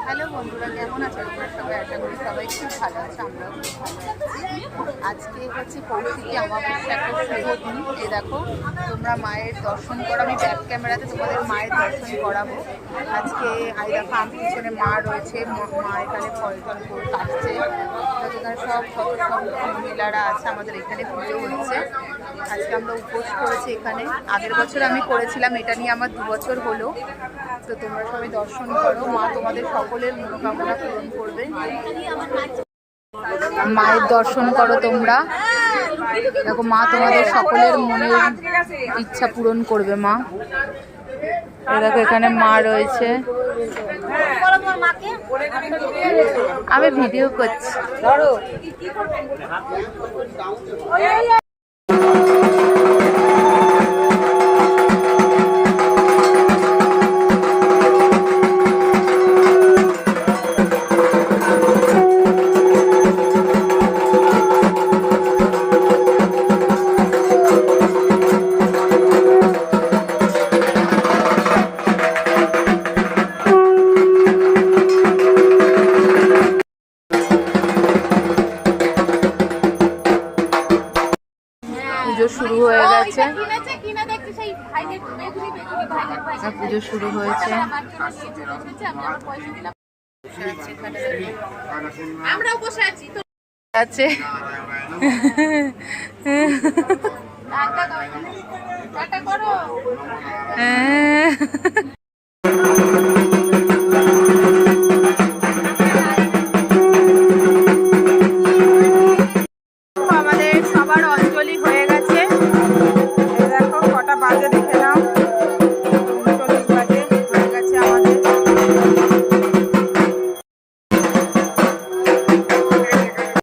Hello বন্ধুরা, কেমন আছো তোমরা সবাই? আশা করি সবাই খুব ভালো আছে, আমরাও খুব ভালো আছি। আজকে হচ্ছে কৌশিকী অমাবস্যা একটা শুভ দিন। এই দেখো, তোমরা মায়ের দর্শন করো। আমি ব্যাক ক্যামেরাতে তোমাদের মায়ের দর্শন করাবো আজকে। আই দেখো, আমি পিছনে মা রয়েছে, মা এখানে ফল টল করে কাটছে। এখানে সব মহিলারা আছে, আমাদের এখানে পুজো হচ্ছে। আজকে আমরা উপোস করেছি এখানে। আগের বছর আমি করেছিলাম, এটা নিয়ে আমার 2 বছর হলো। তো তোমরা সবাই দর্শন করো, মা তোমাদের সকলের মনোকামনা পূরণ করবে। মায়ের দর্শন করো তোমরা, দেখো মা তোমাদের সকলের মনের ইচ্ছা পূরণ করবে। মা দেখো এখানে মা রয়েছে, আমি ভিডিও করছি। পুজো শুরু হয়ে গেছে, পুজো শুরু হয়েছে। আমরাও বসে আছি তো আছে। টাটা করো।